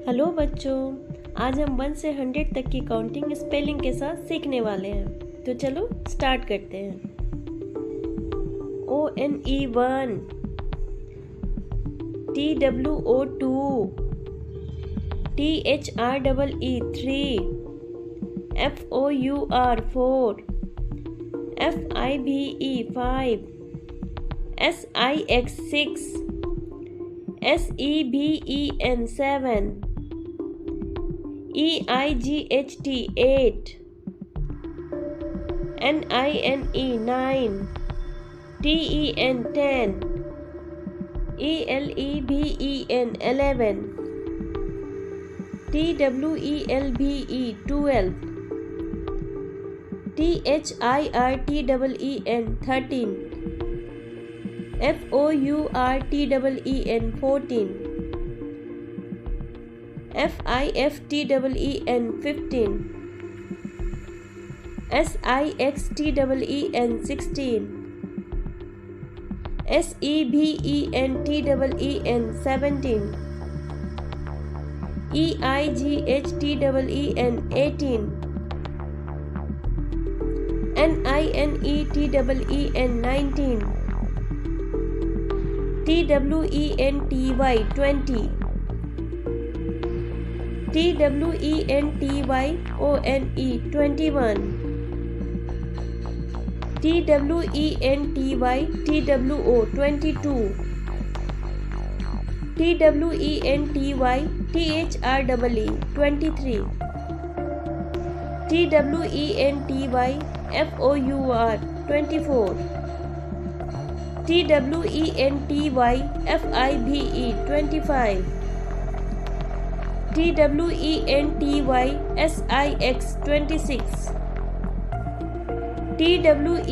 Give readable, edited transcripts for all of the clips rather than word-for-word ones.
Hello बच्चों, आज हम 1 से 100 तक की काउंटिंग स्पेलिंग के साथ सीखने वाले हैं। तो चलो स्टार्ट करते हैं। ONE 1, TWO 2, THREE 3, FOUR 4, FIVE 5, SIX 6, SEVEN 7, EIGHT 8, NINE 9, TEN 10, ELEVEN 11, TWELBE 12, THIRTEEN 13, FOURTEEN 14, FIFTEEN 15, SIXTEEN 16, SEVENTEEN 17, EIGHTEEN 18, NINETEEN 19, TWENTY 20, TWENTYONE 21, TWENTYTWO 22, TWENTYTHREE 23, TWENTYFOUR 24, TWENTYFIVE 25, TWENTYSIX 26, TWENTYSEVEN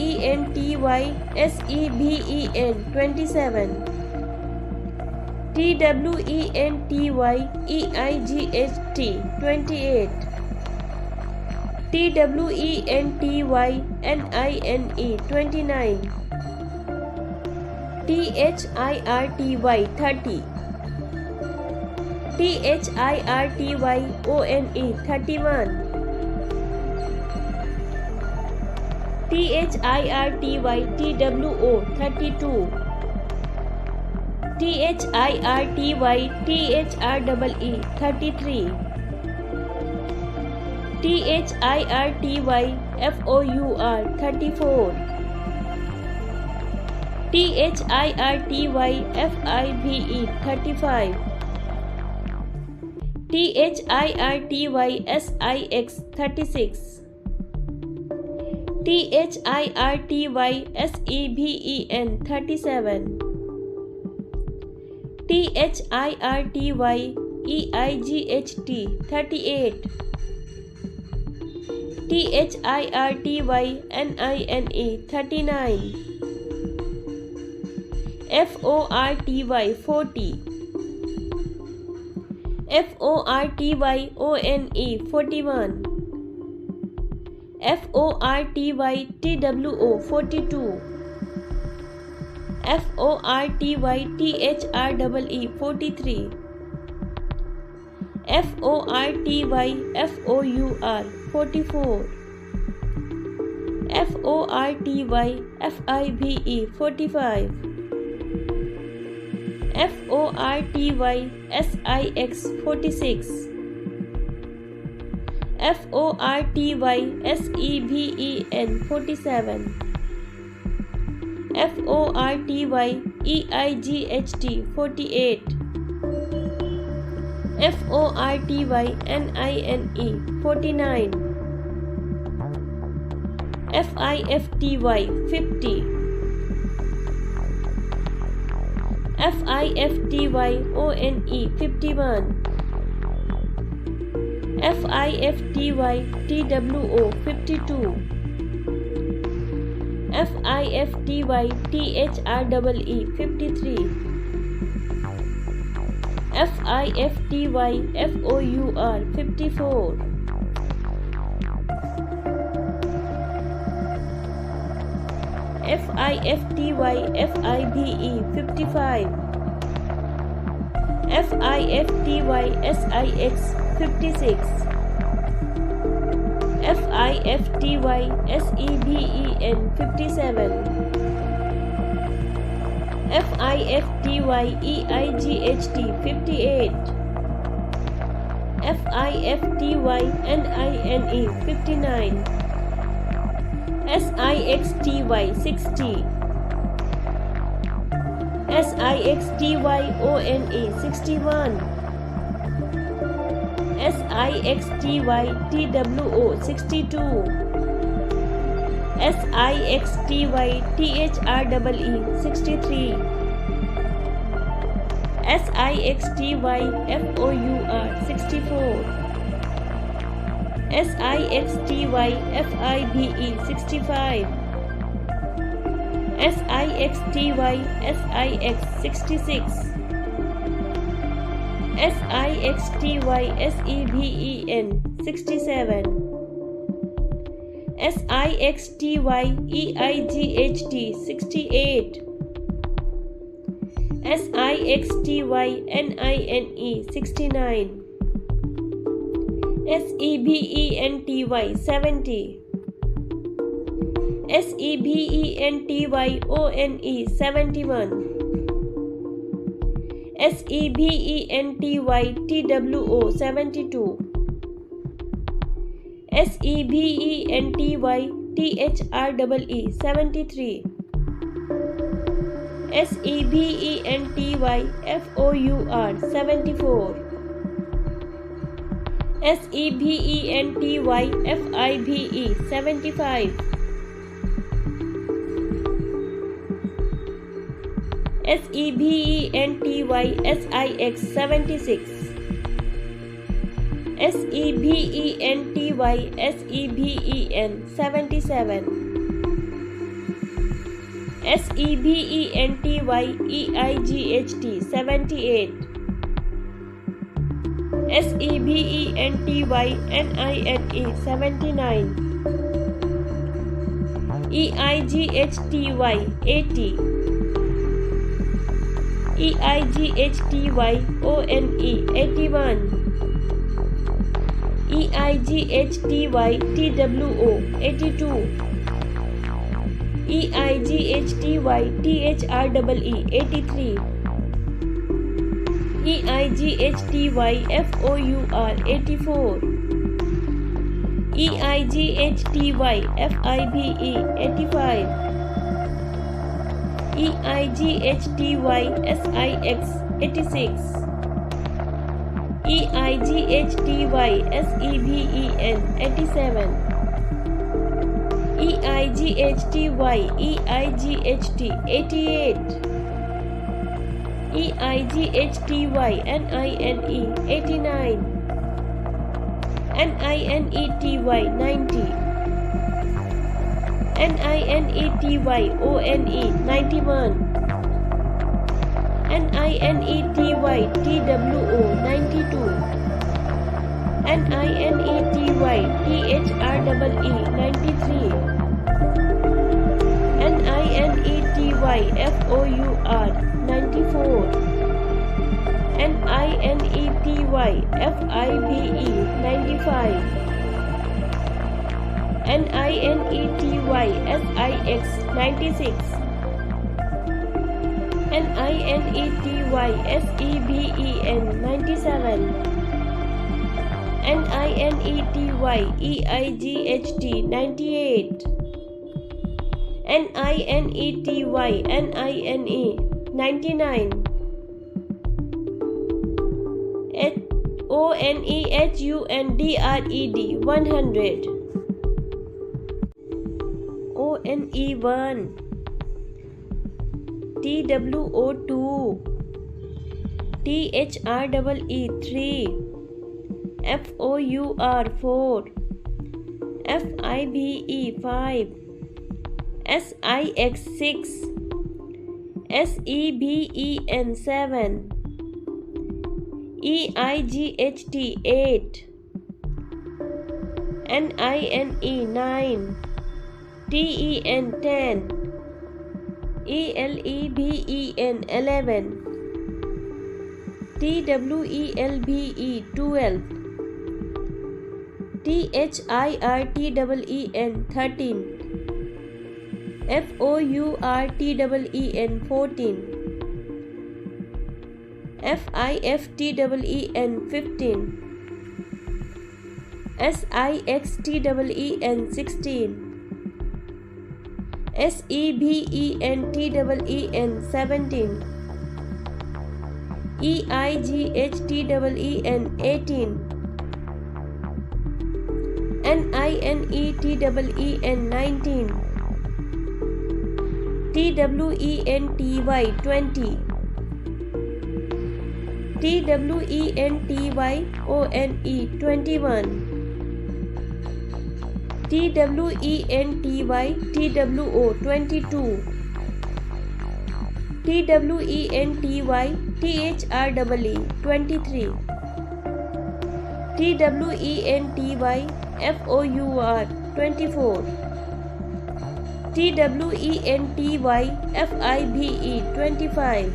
27, TWENTYEIGHT 28, TWENTYNINE 29, THIRTY 30, THIRTYONE 31, THIRTYTWO 32, THIRTYTHREE 33, THIRTYFOUR 34, THIRTYFIVE 35, THIRTYSIX 36, THIRTYSEVEN 37, THIRTYEIGHT 38, THIRTYNINE 39, FORTY 40, FORTYONE 41, FORTYTWO 42, FORTYTHREE 43, FORTYFOUR 44, FORTYFIVE 45, FORTYSIX 46, FORTYSEVEN 47, FORTYEIGHT 48, FORTYNINE 49, FIFTY 50, FIFTYONE 51, FIFTYTWO 52, FIFTYTHREE 53, FIFTYFOUR 54, FIFTYFIVE 55, FIFTY SIX 56, FIFTY SEVEN 57, FIFTY EIGHT 58, FIFTY NINE 59, SIXTY 60, SIXTY ONE 61, SIXTY TWO 62, SIXTY THREE 63, SIXTY FOUR 64, SIXTY FIVE 65, SIXTY SIX 66, SIXTY SEVEN 67, SIXTY EIGHT 68, SIXTY NINE 69, SEVENTY 70, SEVENTY ONE 71, SEVENTY TWO 72, SEVENTY THREE 73, SEVENTY FOUR 74, SEVENTY FIVE 75, SEVENTY SIX 76, SEVENTY SEVEN 77, SEVENTY EIGHT 78, SEVENTY NINE 79, EIGHTY 80, EIGHTY ONE 81, EIGHTY TWO 82, EIGHTY THREE 83, EIGHTY FOUR 84, EIGHTY FIVE 85, EIGHTY SIX 86, EIGHTY SEVEN 87, EIGHTY EIGHT 88, EIGHTY NINE 89, NINETY 90, NINETY ONE 91, NINETY TWO 92, NINETY THREE 93, NINETY FOUR 94, NINETY FIVE 95, NINETY SIX 96, NINETY SEVEN 97, NINETY EIGHT 98, NINETY NINE 99, ONEHUNDRED 100, ONE1, TWO2, THREE 3, FOUR 4, FIVE 5, SIX 6, SEVEN 7, EIGHT 8, NINE 9, TEN 10, ELEVEN 11, TWELBE 12, THIRTEEN 13, FOURTEEN 14, FIFTEEN 15, SIXTEEN 16, SEVENTEEN 17, EIGHTEEN 18, NINETEEN 19, TWENTY 20, TWENTYONE 21, TWENTYTWO 22, TWENTYTHREE 23, TWENTYFOUR 24, TWENTYFIVE 25,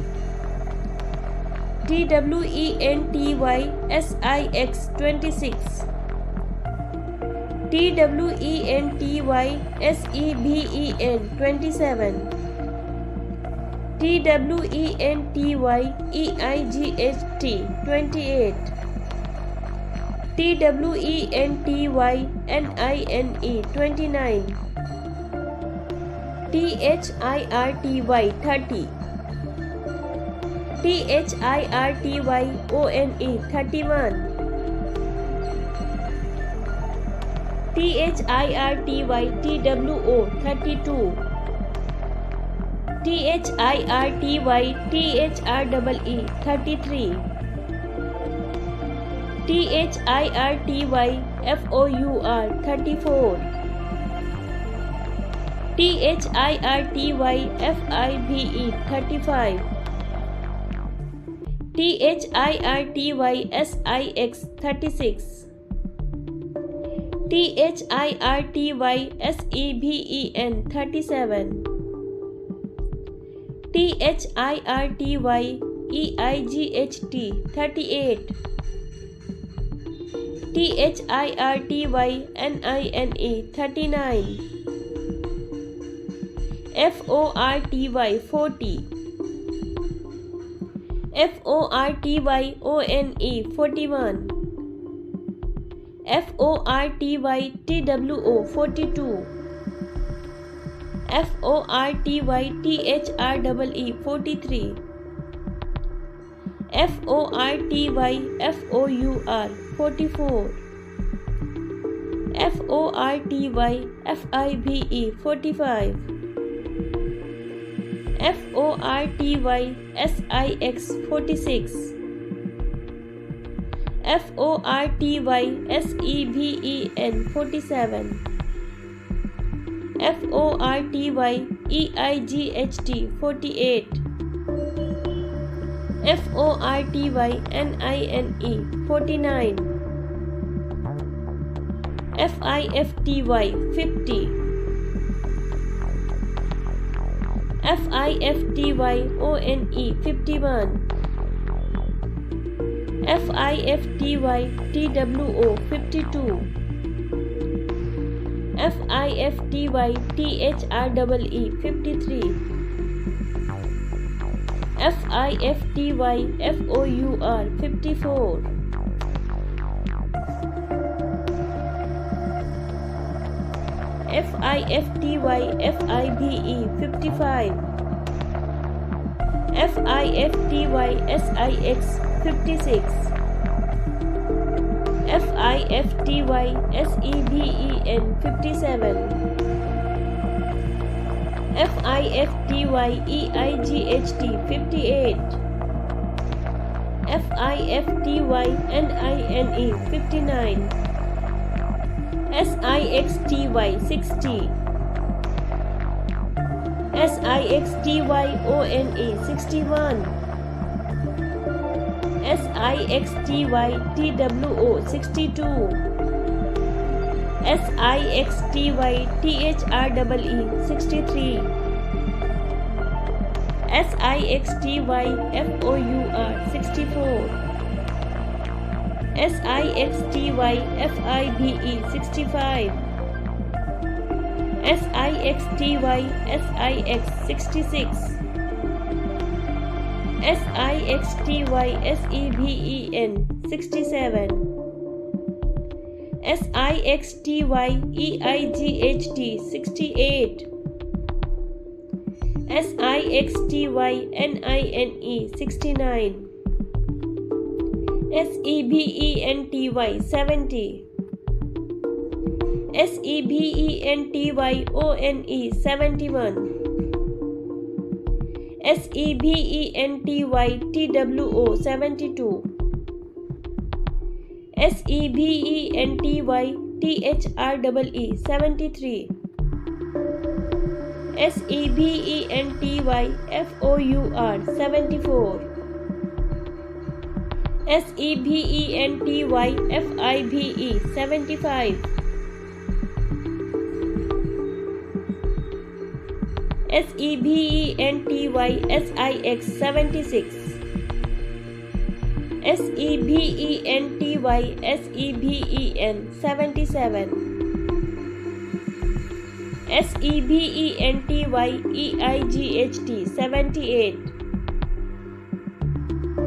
TWENTYSIX 26, TWENTYSEVEN 27, TWENTYEIGHT 28, TWENTYNINE 29, THIRTY 30, THIRTYONE 31, THIRTYTWO 32, THIRTYTHREE 33, THIRTYFOUR 34, THIRTYFIVE 35, THIRTYSIX 36, THIRTYSEVEN 37, THIRTYEIGHT 38, THIRTYNINE 39, FORTY 40, FORTYONE 41, FORTYTWO 42, FORTYTHREE 43, FORTYFOUR 44, FORTYFIVE 45, FORTYSIX 46, FORTYSEVEN 47, FORTYEIGHT 48, FORTYNINE 49, FIFTY 50, FIFTYONE 51, FIFTYTWO 52, FIFTYTHREE 53, FIFTYFOUR 54, FIFTYFIVE 55, FIFTYSIX 56, FIFTYSEVEN 57, FIFTYEIGHT 58, FIFTYNINE 59, SIXTY 60, SIXTYONE 61, SIXTYTWO 62, SIXTYTHREE 63, SIXTYFOUR 64, SIXTYFIBE 65, SIXTYSIX 66, SIXTYSEVEN 67, SIXTYEIGHT 68, SIXTYNINE 69, SEBENTY 70, SEBENTYONE 71, SEBENTYTWO 72, SEBENTYTHREE 73, SEBENTYFOUR 74, SEBENTYFIBE 75, SEBENTYSIX 76, SEBENTYSEVEN 77, SEBENTYEIGHT 78,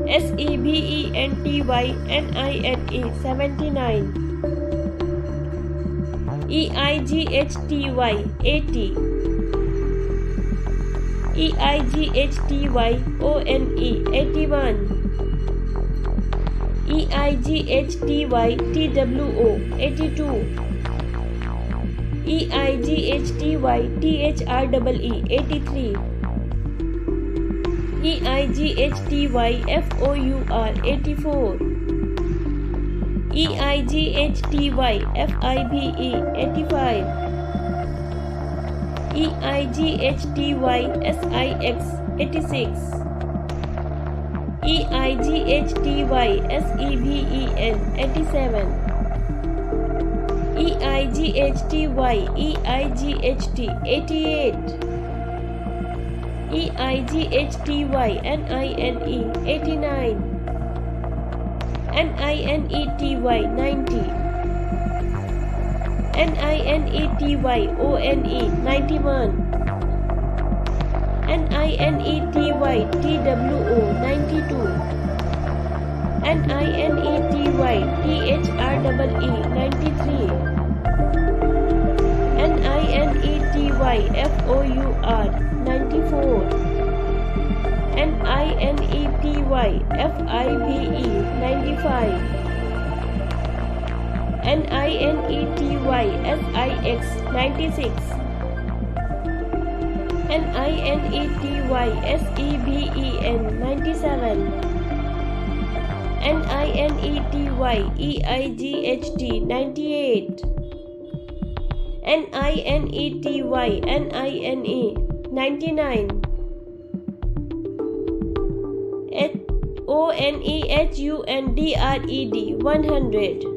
SEBENTYNINE 79, EIGHTY 80, EIGHTYONE 81, EIGHTYTWO 82, EIGHTYTHREE 83, EIGHTYFOUR 84, EIGHTYFIBE 85, EIGHTYSIX 86, EIGHTYSEVEN 87, EIGHTYEIGHT 88, EIGHTYNINE 89, NINETY 90, NINETYONE 91, NINETYTWO 92, NINETYTHREE 93, NINETYFOUR 94, NINETYFIBE 95, NINETYSIX 96, NINETYSEVEN 97, NINETYEIGHT 98, NINETYNINE 99, ONEHUNDRED 100.